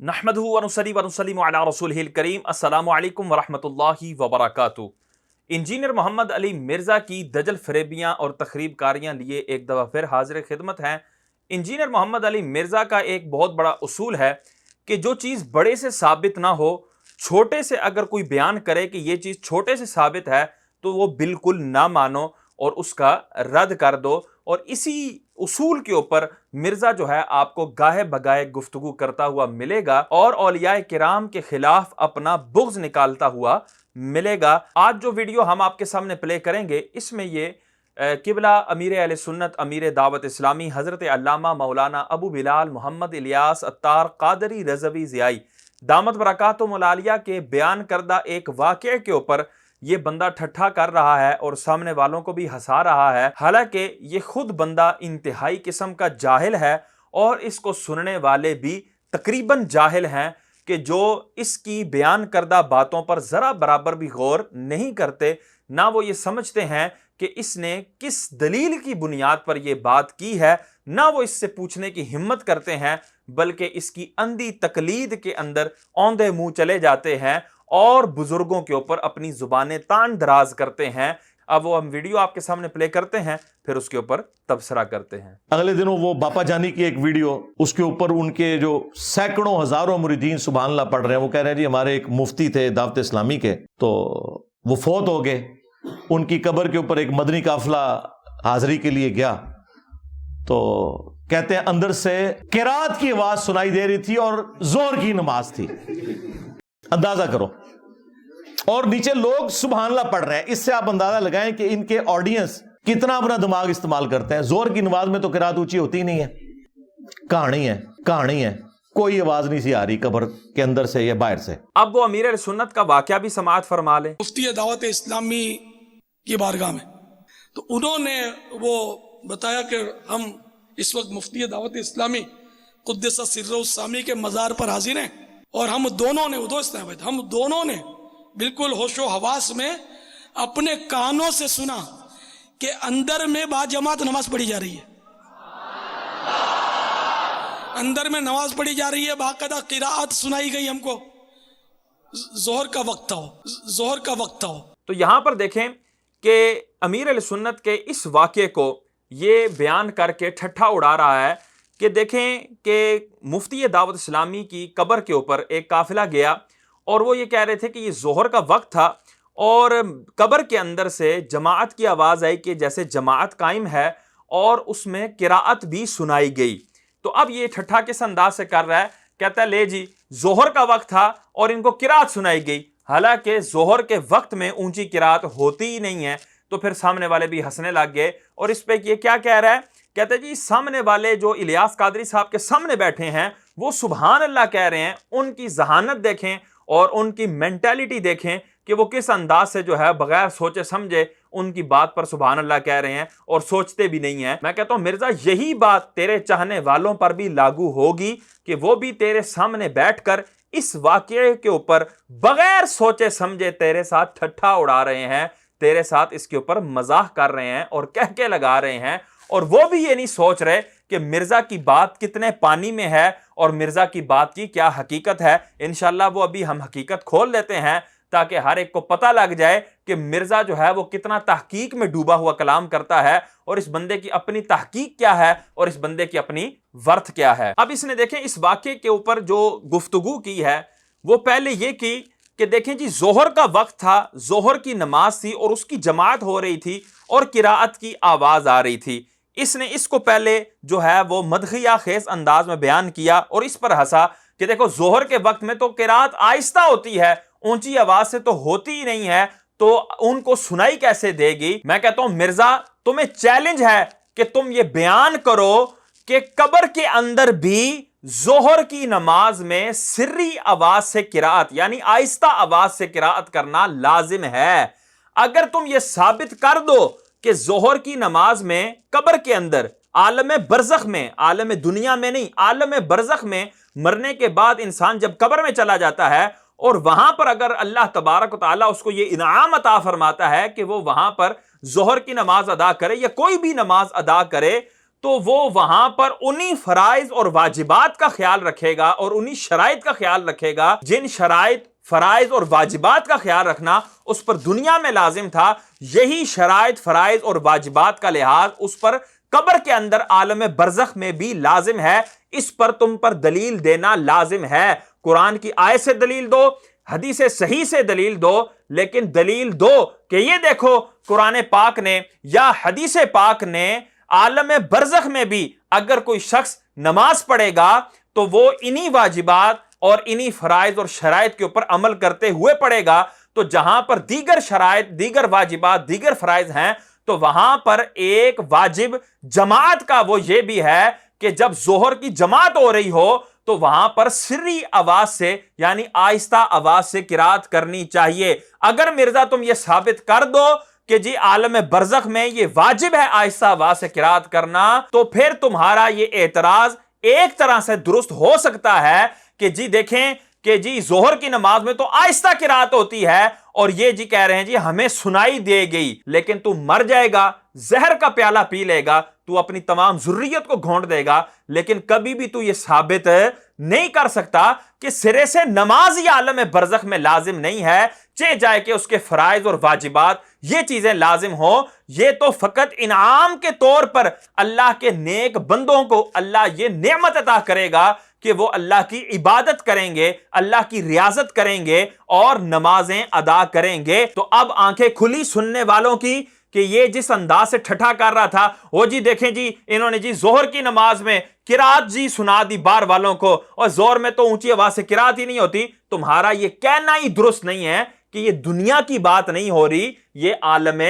نحمدہ ونصلی ونسلم علی رسولہ الکریم۔ السلام علیکم ورحمۃ وبرکاتہ۔ انجینئر محمد علی مرزا کی دجل فریبیاں اور تخریب کاریاں لیے ایک دفعہ پھر حاضر خدمت ہیں۔ انجینئر محمد علی مرزا کا ایک بہت بڑا اصول ہے کہ جو چیز بڑے سے ثابت نہ ہو، چھوٹے سے اگر کوئی بیان کرے کہ یہ چیز چھوٹے سے ثابت ہے تو وہ بالکل نہ مانو اور اس کا رد کر دو۔ اور اسی اصول کے اوپر مرزا جو ہے آپ کو گاہے بگاہے گفتگو کرتا ہوا ملے گا اور اولیاء کرام کے خلاف اپنا بغض نکالتا ہوا ملے گا۔ آج جو ویڈیو ہم آپ کے سامنے پلے کریں گے، اس میں یہ قبلہ امیر اہل سنت امیر دعوت اسلامی حضرت علامہ مولانا ابو بلال محمد الیاس عطار قادری رضوی ضیائی دامت برکاتہم العالیہ کے بیان کردہ ایک واقعے کے اوپر یہ بندہ ٹھٹھا کر رہا ہے اور سامنے والوں کو بھی ہنسا رہا ہے، حالانکہ یہ خود بندہ انتہائی قسم کا جاہل ہے اور اس کو سننے والے بھی تقریباً جاہل ہیں کہ جو اس کی بیان کردہ باتوں پر ذرا برابر بھی غور نہیں کرتے، نہ وہ یہ سمجھتے ہیں کہ اس نے کس دلیل کی بنیاد پر یہ بات کی ہے، نہ وہ اس سے پوچھنے کی ہمت کرتے ہیں، بلکہ اس کی اندھی تقلید کے اندر اوندے منہ چلے جاتے ہیں اور بزرگوں کے اوپر اپنی زبانیں تان دراز کرتے ہیں۔ اب وہ ہم ویڈیو آپ کے سامنے پلے کرتے ہیں، پھر اس کے اوپر تبصرہ کرتے ہیں۔ اگلے دنوں وہ باپا جانی کی ایک ویڈیو، اس کے اوپر ان کے جو سینکڑوں ہزاروں مریدین سبحان اللہ پڑھ رہے ہیں، وہ کہہ رہے ہیں جی ہمارے ایک مفتی تھے دعوت اسلامی کے، تو وہ فوت ہو گئے، ان کی قبر کے اوپر ایک مدنی قافلہ حاضری کے لیے گیا، تو کہتے ہیں اندر سے قرات کی آواز سنائی دے رہی تھی اور ظہر کی نماز تھی، اندازہ کرو، اور نیچے لوگ سبحان اللہ پڑھ رہے ہیں۔ اس سے آپ اندازہ لگائیں کہ ان کے آڈینس کتنا اپنا دماغ استعمال کرتے ہیں۔ ظہر کی نماز میں تو قرات اونچی ہوتی ہی نہیں ہے، کہانی ہے، کوئی آواز نہیں سی آ رہی قبر کے اندر سے یا باہر سے۔ اب وہ امیر اہل سنت کا واقعہ بھی سماعت فرما لیں۔ مفتی دعوت اسلامی کی بارگاہ میں تو انہوں نے وہ بتایا کہ ہم اس وقت مفتی دعوت اسلامی قدس سرہ السامی کے مزار پر حاضر ہیں، اور ہم دونوں نے بالکل ہوش و حواس میں اپنے کانوں سے سنا کہ اندر میں با جماعت نماز پڑھی جا رہی ہے، اندر میں نماز پڑھی جا رہی ہے، باقاعدہ قراءت سنائی گئی ہم کو، ظہر کا وقت تھا۔ تو یہاں پر دیکھیں کہ امیر اہل سنت کے اس واقعے کو یہ بیان کر کے ٹھٹھا اڑا رہا ہے کہ دیکھیں کہ مفتی دعوت اسلامی کی قبر کے اوپر ایک قافلہ گیا اور وہ یہ کہہ رہے تھے کہ یہ ظہر کا وقت تھا اور قبر کے اندر سے جماعت کی آواز آئی کہ جیسے جماعت قائم ہے اور اس میں قراءت بھی سنائی گئی۔ تو اب یہ ٹھٹھا کس انداز سے کر رہا ہے، کہتا ہے لے جی ظہر کا وقت تھا اور ان کو قراءت سنائی گئی، حالانکہ ظہر کے وقت میں اونچی قراءت ہوتی ہی نہیں ہے۔ تو پھر سامنے والے بھی ہنسنے لگ گئے اور اس پہ یہ کیا کہہ رہا ہے، کہتا ہے جی سامنے والے جو الیاس قادری صاحب کے سامنے بیٹھے ہیں وہ سبحان اللہ کہہ رہے ہیں، ان کی ذہانت دیکھیں اور ان کی مینٹیلٹی دیکھیں کہ وہ کس انداز سے جو ہے بغیر سوچے سمجھے ان کی بات پر سبحان اللہ کہہ رہے ہیں اور سوچتے بھی نہیں ہیں۔ میں کہتا ہوں مرزا یہی بات تیرے چاہنے والوں پر بھی لاگو ہوگی کہ وہ بھی تیرے سامنے بیٹھ کر اس واقعے کے اوپر بغیر سوچے سمجھے تیرے ساتھ ٹھٹھا اڑا رہے ہیں، تیرے ساتھ اس کے اوپر مزاح کر رہے ہیں اور کہہ کے لگا رہے ہیں، اور وہ بھی یہ نہیں سوچ رہے کہ مرزا کی بات کتنے پانی میں ہے اور مرزا کی بات کی کیا حقیقت ہے۔ انشاءاللہ وہ ابھی ہم حقیقت کھول لیتے ہیں تاکہ ہر ایک کو پتہ لگ جائے کہ مرزا جو ہے وہ کتنا تحقیق میں ڈوبا ہوا کلام کرتا ہے اور اس بندے کی اپنی تحقیق کیا ہے اور اس بندے کی اپنی ورث کیا ہے۔ اب اس نے دیکھیں اس واقعے کے اوپر جو گفتگو کی ہے وہ پہلے یہ کی کہ دیکھیں جی ظہر کا وقت تھا، ظہر کی نماز تھی اور اس کی جماعت ہو رہی تھی اور قراءت کی آواز آ رہی تھی۔ اس نے اس کو پہلے جو ہے وہ مدخیہ خیز انداز میں بیان کیا اور اس پر ہنسا کہ دیکھو ظہر کے وقت میں تو قراءت آہستہ ہوتی ہے، اونچی آواز سے تو ہوتی ہی نہیں ہے، تو ان کو سنائی کیسے دے گی۔ میں کہتا ہوں مرزا تمہیں چیلنج ہے کہ تم یہ بیان کرو کہ قبر کے اندر بھی ظہر کی نماز میں سری آواز سے قراءت یعنی آہستہ آواز سے قراءت کرنا لازم ہے۔ اگر تم یہ ثابت کر دو کہ ظہر کی نماز میں قبر کے اندر عالم برزخ میں، عالم دنیا میں نہیں، عالم برزخ میں مرنے کے بعد انسان جب قبر میں چلا جاتا ہے اور وہاں پر اگر اللہ تبارک و تعالیٰ اس کو یہ انعام عطا فرماتا ہے کہ وہ وہاں پر ظہر کی نماز ادا کرے یا کوئی بھی نماز ادا کرے، تو وہ وہاں پر انہی فرائض اور واجبات کا خیال رکھے گا اور انہی شرائط کا خیال رکھے گا جن شرائط، فرائض اور واجبات کا خیال رکھنا اس پر دنیا میں لازم تھا، یہی شرائط، فرائض اور واجبات کا لحاظ اس پر قبر کے اندر عالم برزخ میں بھی لازم ہے۔ اس پر تم پر دلیل دینا لازم ہے۔ قرآن کی آیت سے دلیل دو، حدیث صحیح سے دلیل دو، لیکن دلیل دو کہ یہ دیکھو قرآن پاک نے یا حدیث پاک نے عالم برزخ میں بھی اگر کوئی شخص نماز پڑھے گا تو وہ انہی واجبات اور انہی فرائض اور شرائط کے اوپر عمل کرتے ہوئے پڑھے گا۔ تو جہاں پر دیگر شرائط، دیگر واجبات، دیگر فرائض ہیں تو وہاں پر ایک واجب جماعت کا وہ یہ بھی ہے کہ جب ظہر کی جماعت ہو رہی ہو تو وہاں پر سری آواز سے یعنی آہستہ آواز سے قرات کرنی چاہیے۔ اگر مرزا تم یہ ثابت کر دو کہ جی عالم برزخ میں یہ واجب ہے آہستہ آواز سے قرات کرنا، تو پھر تمہارا یہ اعتراض ایک طرح سے درست ہو سکتا ہے کہ جی دیکھیں کہ جی ظہر کی نماز میں تو آہستہ قرات ہوتی ہے اور یہ جی کہہ رہے ہیں جی ہمیں سنائی دے گئی، لیکن تو مر جائے گا، زہر کا پیالہ پی لے گا، تو اپنی تمام ذریت کو گھونٹ دے گا، لیکن کبھی بھی تو یہ ثابت نہیں کر سکتا کہ سرے سے نماز ہی عالم برزخ میں لازم نہیں ہے، چاہے جائے کہ اس کے فرائض اور واجبات یہ چیزیں لازم ہوں۔ یہ تو فقط انعام کے طور پر اللہ کے نیک بندوں کو اللہ یہ نعمت عطا کرے گا کہ وہ اللہ کی عبادت کریں گے، اللہ کی ریاضت کریں گے اور نمازیں ادا کریں گے۔ تو اب آنکھیں کھلی سننے والوں کی کہ یہ جس انداز سے ٹھٹھا کر رہا تھا، وہ جی دیکھیں جی انہوں نے جی ظہر کی نماز میں قرات جی سنا دی بار والوں کو، اور ظہر میں تو اونچی آواز سے قرات ہی نہیں ہوتی۔ تمہارا یہ کہنا ہی درست نہیں ہے کہ یہ دنیا کی بات نہیں ہو رہی، یہ عالم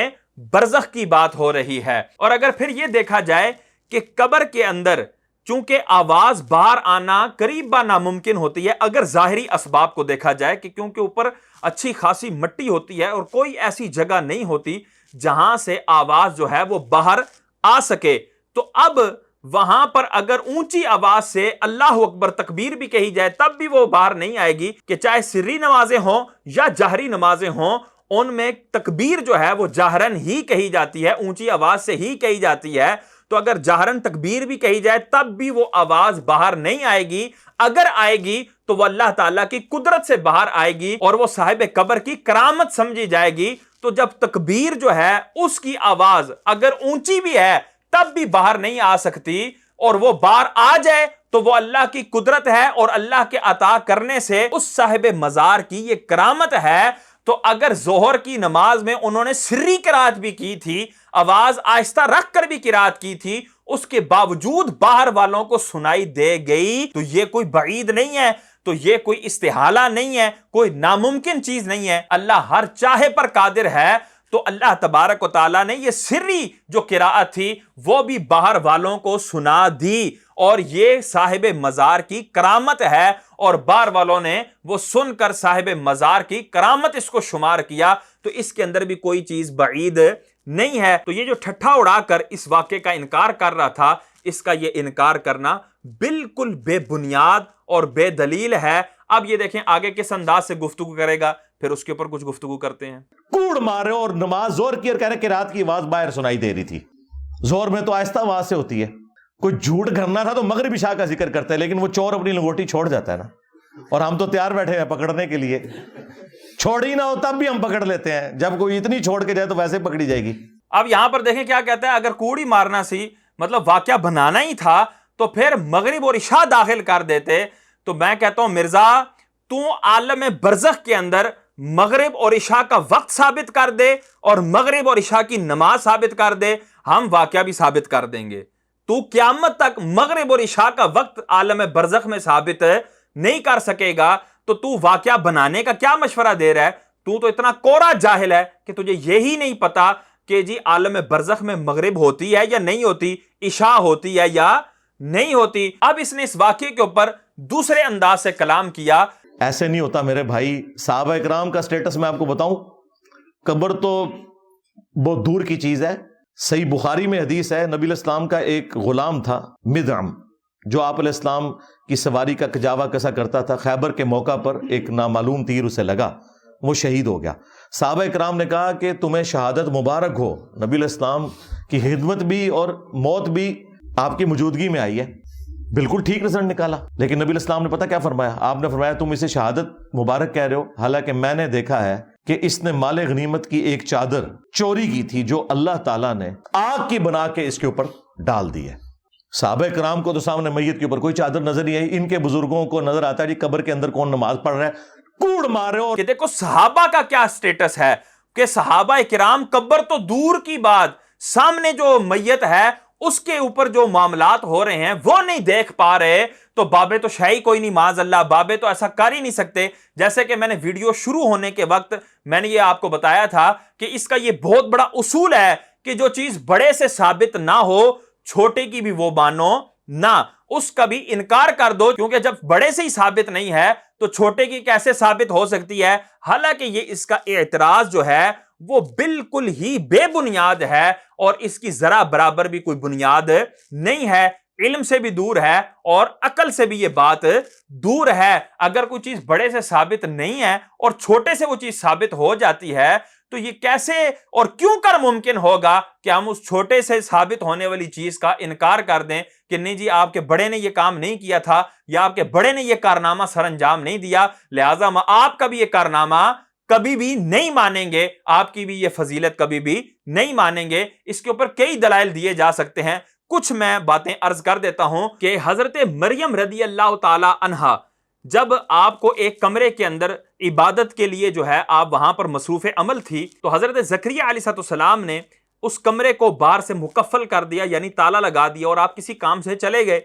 برزخ کی بات ہو رہی ہے۔ اور اگر پھر یہ دیکھا جائے کہ قبر کے اندر چونکہ آواز باہر آنا قریب با ناممکن ہوتی ہے اگر ظاہری اسباب کو دیکھا جائے، کہ کیونکہ اوپر اچھی خاصی مٹی ہوتی ہے اور کوئی ایسی جگہ نہیں ہوتی جہاں سے آواز جو ہے وہ باہر آ سکے، تو اب وہاں پر اگر اونچی آواز سے اللہ اکبر تکبیر بھی کہی جائے تب بھی وہ باہر نہیں آئے گی، کہ چاہے سری نمازیں ہوں یا جہری نمازیں ہوں ان میں تکبیر جو ہے وہ جہرن ہی کہی جاتی ہے، اونچی آواز سے ہی کہی جاتی ہے۔ تو اگر جہرن تکبیر بھی کہی جائے تب بھی وہ آواز باہر نہیں آئے گی، اگر آئے گی تو وہ اللہ تعالیٰ کی قدرت سے باہر آئے گی اور وہ صاحب قبر کی کرامت سمجھی جائے گی۔ تو جب تکبیر جو ہے اس کی آواز اگر اونچی بھی ہے تب بھی باہر نہیں آ سکتی، اور وہ باہر آ جائے تو وہ اللہ کی قدرت ہے اور اللہ کے عطا کرنے سے اس صاحب مزار کی یہ کرامت ہے۔ تو اگر ظہر کی نماز میں انہوں نے سری قرات بھی کی تھی، آواز آہستہ رکھ کر بھی قرات کی تھی، اس کے باوجود باہر والوں کو سنائی دے گئی، تو یہ کوئی بعید نہیں ہے، تو یہ کوئی استحالہ نہیں ہے، کوئی ناممکن چیز نہیں ہے، اللہ ہر چاہے پر قادر ہے۔ تو اللہ تبارک و تعالیٰ نے یہ سری جو قرات تھی وہ بھی باہر والوں کو سنا دی، اور یہ صاحب مزار کی کرامت ہے، اور باہر والوں نے وہ سن کر صاحب مزار کی کرامت اس کو شمار کیا، تو اس کے اندر بھی کوئی چیز بعید نہیں ہے۔ تو یہ جو ٹھٹھا اڑا کر اس واقعے کا انکار کر رہا تھا، اس کا یہ انکار کرنا بالکل بے بنیاد اور بے دلیل ہے۔ اب یہ دیکھیں آگے کس انداز سے گفتگو کرے گا، پھر اس کے اوپر کچھ گفتگو کرتے ہیں۔ کوڑ مارے اور نماز زور کی اور کہہ رہے کہ رات کی آواز باہر سنائی دے رہی تھی، زور میں تو آہستہ آواز سے ہوتی ہے۔ کوئی جھوٹ گھرنا تھا تو مغرب عشاء کا ذکر کرتا ہے، لیکن وہ چور اپنی لنگوٹی چھوڑ جاتا ہے نا، اور ہم تو تیار بیٹھے ہیں پکڑنے کے لیے، چھوڑی نہ ہو تب بھی ہم پکڑ لیتے ہیں، جب کوئی اتنی چھوڑ کے جائے تو ویسے پکڑی جائے گی۔ اب یہاں پر دیکھیں کیا کہتا ہے، اگر کوڑی مارنا سی مطلب واقعہ بنانا ہی تھا تو پھر مغرب اور عشاء داخل کر دیتے۔ تو میں کہتا ہوں مرزا تو عالم برزخ کے اندر مغرب اور عشاء کا وقت ثابت کر دے اور مغرب اور عشاء کی نماز ثابت کر دے، ہم واقعہ بھی ثابت کر دیں گے۔ تو قیامت تک مغرب اور عشاء کا وقت عالم برزخ میں ثابت نہیں کر سکے گا، تو واقعہ بنانے کا کیا مشورہ دے رہا ہے؟ تو اتنا کوڑا جاہل ہے کہ تجھے یہی نہیں پتا کہ جی عالم برزخ میں مغرب ہوتی ہے یا نہیں ہوتی، عشاء ہوتی ہے یا نہیں ہوتی۔ اب اس نے اس واقعے کے اوپر دوسرے انداز سے کلام کیا۔ ایسے نہیں ہوتا میرے بھائی، صحابہ اکرام کا سٹیٹس میں آپ کو بتاؤں، قبر تو بہت دور کی چیز ہے۔ صحیح بخاری میں حدیث ہے، نبی علیہ السلام کا ایک غلام تھا مدعم، جو آپ علیہ السلام کی سواری کا کجاوا کسا کرتا تھا۔ خیبر کے موقع پر ایک نامعلوم تیر اسے لگا، وہ شہید ہو گیا۔ صحابہ اکرام نے کہا کہ تمہیں شہادت مبارک ہو، نبی علیہ السلام کی خدمت بھی اور موت بھی آپ کی موجودگی میں آئی ہے، بالکل ٹھیک رزلٹ نکالا. لیکن نبی الاسلام نے پتہ کیا فرمایا؟ آپ نے فرمایا تم اسے شہادت مبارک کہہ رہے ہو، حالانکہ میں نے دیکھا ہے کہ اس نے مال غنیمت کی ایک چادر چوری کی تھی جو اللہ تعالیٰ نے آگ کی بنا کے اس کے اوپر ڈال دی ہے. صحابہ کرام کو تو سامنے میت کے اوپر کوئی چادر نظر نہیں آئی. ان کے بزرگوں کو نظر آتا ہے جی قبر کے اندر کون نماز پڑھ رہا ہے، کوڑ مار رہے ہو. کہ دیکھو صحابہ کا کیا سٹیٹس ہے کہ صحابہ کرام قبر تو دور کی بات، سامنے جو میت ہے اس کے اوپر جو معاملات ہو رہے ہیں وہ نہیں دیکھ پا رہے، تو بابے تو شاہی کوئی نہیں، معاذ اللہ، بابے تو ایسا کر ہی نہیں سکتے. جیسے کہ میں نے ویڈیو شروع ہونے کے وقت میں نے یہ آپ کو بتایا تھا کہ اس کا یہ بہت بڑا اصول ہے کہ جو چیز بڑے سے ثابت نہ ہو چھوٹے کی بھی وہ مانو نہ، اس کا بھی انکار کر دو، کیونکہ جب بڑے سے ہی ثابت نہیں ہے تو چھوٹے کی کیسے ثابت ہو سکتی ہے. حالانکہ یہ اس کا اعتراض جو ہے وہ بالکل ہی بے بنیاد ہے اور اس کی ذرا برابر بھی کوئی بنیاد نہیں ہے، علم سے بھی دور ہے اور عقل سے بھی یہ بات دور ہے. اگر کوئی چیز بڑے سے ثابت نہیں ہے اور چھوٹے سے وہ چیز ثابت ہو جاتی ہے تو یہ کیسے اور کیوں کر ممکن ہوگا کہ ہم اس چھوٹے سے ثابت ہونے والی چیز کا انکار کر دیں کہ نہیں جی آپ کے بڑے نے یہ کام نہیں کیا تھا یا آپ کے بڑے نے یہ کارنامہ سر انجام نہیں دیا، لہٰذا آپ کا بھی یہ کارنامہ کبھی بھی نہیں مانیں گے، آپ کی بھی یہ فضیلت کبھی بھی نہیں مانیں گے. اس کے اوپر کئی دلائل دیے جا سکتے ہیں، کچھ میں باتیں عرض کر دیتا ہوں کہ حضرت مریم رضی اللہ تعالی عنہا جب آپ کو ایک کمرے کے اندر عبادت کے لیے جو ہے آپ وہاں پر مصروف عمل تھی، تو حضرت زکریا علیہ السلام نے اس کمرے کو باہر سے مقفل کر دیا، یعنی تالا لگا دیا اور آپ کسی کام سے چلے گئے.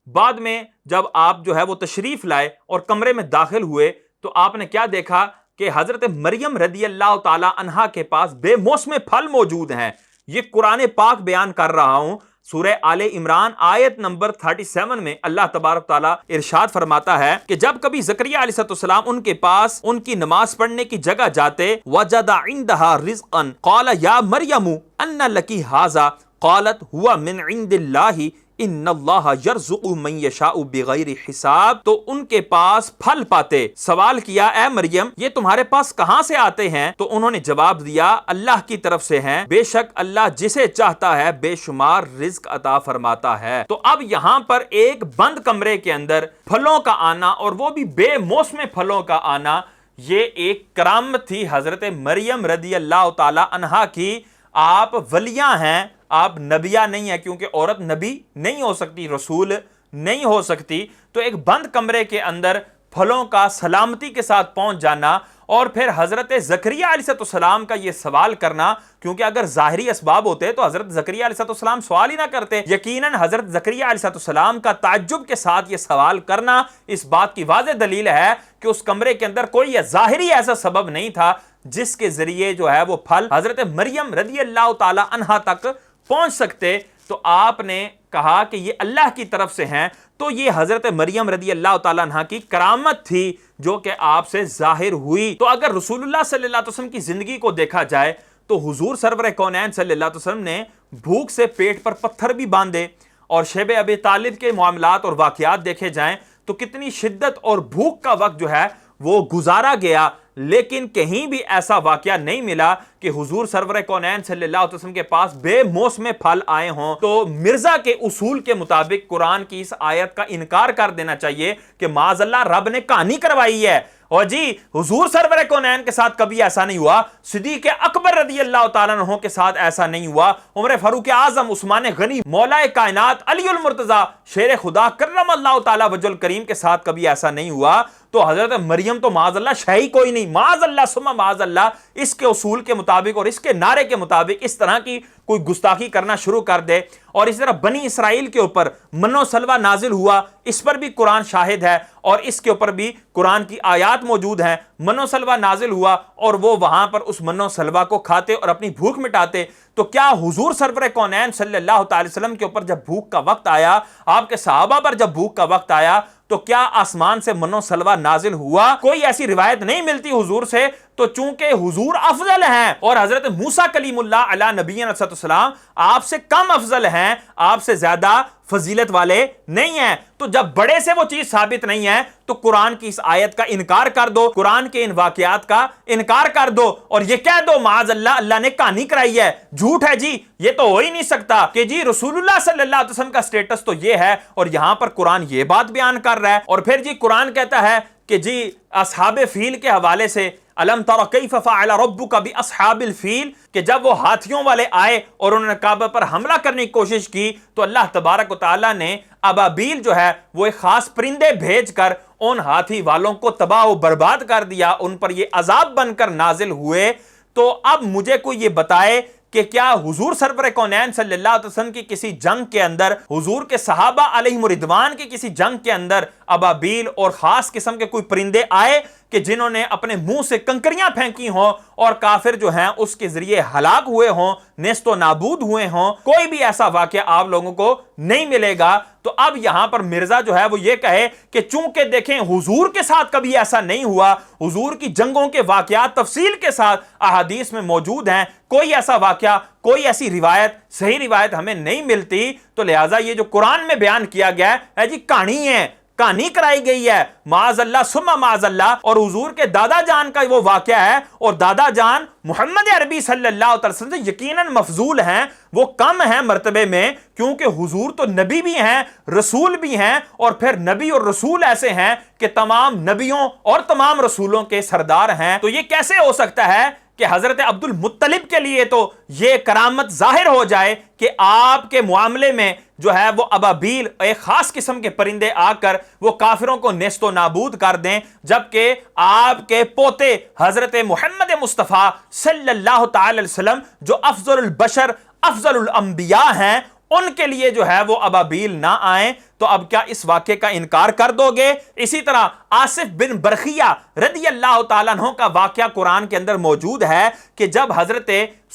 بعد میں جب آپ جو ہے وہ تشریف لائے اور کمرے میں داخل ہوئے تو آپ نے کیا دیکھا کہ حضرت مریم رضی اللہ تعالی عنہا کے پاس بے موسم پھل موجود ہیں. یہ قرآن پاک بیان کر رہا ہوں، سورہ آل عمران آیت نمبر 37 میں اللہ تبارک تعالیٰ ارشاد فرماتا ہے کہ جب کبھی زکریا علیہ السلام ان کے پاس ان کی نماز پڑھنے کی جگہ جاتے، وجد عندها رزقا قال یا مریم ان لکی ھذا قالت هو من عند اللہ ان اللہ یرزق من یشاء بغیر حساب، تو ان کے پاس پھل پاتے. سوال کیا اے مریم یہ تمہارے پاس کہاں سے آتے ہیں؟ تو انہوں نے جواب دیا اللہ کی طرف سے ہیں، بے شک اللہ جسے چاہتا ہے بے شمار رزق عطا فرماتا ہے. تو اب یہاں پر ایک بند کمرے کے اندر پھلوں کا آنا اور وہ بھی بے موسم پھلوں کا آنا، یہ ایک کرامت تھی حضرت مریم رضی اللہ تعالی عنہا کی. آپ ولیاں ہیں، آپ نبیہ نہیں ہیں، کیونکہ عورت نبی نہیں ہو سکتی، رسول نہیں ہو سکتی. تو ایک بند کمرے کے اندر پھلوں کا سلامتی کے ساتھ پہنچ جانا اور پھر حضرت زکریا علیہ السلام کا یہ سوال کرنا، کیونکہ اگر ظاہری اسباب ہوتے تو حضرت زکریا علیہ السلام سوال ہی نہ کرتے. یقیناً حضرت زکریا علیہ السلام کا تعجب کے ساتھ یہ سوال کرنا اس بات کی واضح دلیل ہے کہ اس کمرے کے اندر کوئی ظاہری ایسا سبب نہیں تھا جس کے ذریعے جو ہے وہ پھل حضرت مریم رضی اللہ تعالی عنہا تک پہنچ سکتے. تو آپ نے کہا کہ یہ اللہ کی طرف سے ہیں، تو یہ حضرت مریم رضی اللہ تعالیٰ عنہ کی کرامت تھی جو کہ آپ سے ظاہر ہوئی. تو اگر رسول اللہ صلی اللہ علیہ وسلم کی زندگی کو دیکھا جائے تو حضور سرور کونین صلی اللہ علیہ وسلم نے بھوک سے پیٹ پر پتھر بھی باندھے، اور شیب ابی طالب کے معاملات اور واقعات دیکھے جائیں تو کتنی شدت اور بھوک کا وقت جو ہے وہ گزارا گیا، لیکن کہیں بھی ایسا واقعہ نہیں ملا کہ حضور سرور کونین صلی اللہ علیہ وسلم کے پاس بے موسم پھل آئے ہوں. تو مرزا کے اصول کے مطابق قرآن کی اس آیت کا انکار کر دینا چاہیے کہ معاذ اللہ رب نے کہانی کروائی ہے. اور جی حضور سرور کونین کے ساتھ کبھی ایسا نہیں ہوا، صدیق اکبر رضی اللہ تعالیٰ عنہ کے ساتھ ایسا نہیں ہوا، عمر فاروق اعظم، عثمان غنی، مولا کائنات علی المرتضیٰ شیر خدا کرم اللہ تعالیٰ وجہ الکریم کے ساتھ کبھی ایسا نہیں ہوا. تو حضرت مریم تو معاذ اللہ شہی کوئی نہیں، معاذ اللہ ثم معاذ اللہ. اس کے اصول کے مطابق اور اس کے نعرے کے مطابق اس طرح کی کوئی گستاخی کرنا شروع کر دے. اور اس طرح بنی اسرائیل کے اوپر من و سلوہ نازل ہوا، اس پر بھی قرآن شاہد ہے اور اس کے اوپر بھی قرآن کی آیات موجود ہیں. من و سلوہ نازل ہوا اور وہ وہاں پر اس من و سلوہ کو کھاتے اور اپنی بھوک مٹاتے. تو کیا حضور سرور کونین صلی اللہ تعالی وسلم کے اوپر جب بھوک کا وقت آیا، آپ کے صحابہ پر جب بھوک کا وقت آیا، تو کیا آسمان سے من و سلوہ نازل ہوا؟ کوئی ایسی روایت نہیں ملتی حضور سے تو چونکہ حضور افضل ہیں اور حضرت موسیٰ کلیم اللہ علیہ نبی علیہ السلام آپ سے کم افضل ہیں، آپ سے زیادہ فضیلت والے نہیں ہیں، تو جب بڑے سے وہ چیز ثابت نہیں ہے تو قرآن کی اس آیت کا انکار کر دو، قرآن کے ان واقعات کا انکار کر دو اور یہ کہہ دو معاذ اللہ اللہ نے کہانی کرائی ہے، جھوٹ ہے جی، یہ تو ہو ہی نہیں سکتا کہ جی رسول اللہ صلی اللہ علیہ وسلم کا سٹیٹس تو یہ ہے اور یہاں پر قرآن یہ بات بیان کر رہا ہے۔ اور پھر جی قرآن کہتا ہے کہ جی اصحاب فیل کے حوالے سے الم تر کیف فعل ربک باصحاب الفیل، کہ جب وہ ہاتھیوں والے آئے اور انہوں نے کعبہ پر حملہ کرنے کی کوشش کی تو اللہ تبارک و تعالیٰ نے ابابیل جو ہے وہ ایک خاص پرندے بھیج کر ان ہاتھی والوں کو تباہ و برباد کر دیا، ان پر یہ عذاب بن کر نازل ہوئے۔ تو اب مجھے کوئی یہ بتائے کہ کیا حضور سرور کونین صلی اللہ علیہ وسلم کی کسی جنگ کے اندر، حضور کے صحابہ علیہم رضوان کی کسی جنگ کے اندر ابابیل اور خاص قسم کے کوئی پرندے آئے کہ جنہوں نے اپنے منہ سے کنکریاں پھینکی ہوں اور کافر جو ہیں اس کے ذریعے ہلاک ہوئے ہوں، نیست و نابود ہوئے ہوں؟ کوئی بھی ایسا واقعہ آپ لوگوں کو نہیں ملے گا۔ تو اب یہاں پر مرزا جو ہے وہ یہ کہے کہ چونکہ دیکھیں حضور کے ساتھ کبھی ایسا نہیں ہوا، حضور کی جنگوں کے واقعات تفصیل کے ساتھ احادیث میں موجود ہیں، کوئی ایسا واقعہ، کوئی ایسی روایت، صحیح روایت ہمیں نہیں ملتی، تو لہٰذا یہ جو قرآن میں بیان کیا گیا ہے جی کہانی ہے، کہانی کرائی گئی ہے، معاذ اللہ ثم معاذ اللہ۔ اور حضور کے دادا جان کا وہ واقعہ ہے اور دادا جان محمد عربی صلی اللہ علیہ وسلم سے یقیناً مفضول ہیں، وہ کم ہیں مرتبے میں، کیونکہ حضور تو نبی بھی ہیں، رسول بھی ہیں، اور پھر نبی اور رسول ایسے ہیں کہ تمام نبیوں اور تمام رسولوں کے سردار ہیں۔ تو یہ کیسے ہو سکتا ہے کہ حضرت عبد المطلب کے لیے تو یہ کرامت ظاہر ہو جائے کہ آپ کے معاملے میں جو ہے وہ ابابیل ایک خاص قسم کے پرندے آ کر وہ کافروں کو نیست و نابود کر دیں، جبکہ آپ کے پوتے حضرت محمد مصطفیٰ صلی اللہ تعالی علیہ وسلم جو افضل البشر افضل الانبیاء ہیں، ان کے لیے جو ہے وہ ابابیل نہ آئیں؟ تو اب کیا اس واقعے کا انکار کر دو گے؟ اسی طرح آصف بن برخیہ رضی اللہ تعالیٰ عنہ کا واقعہ قرآن کے اندر موجود ہے کہ جب حضرت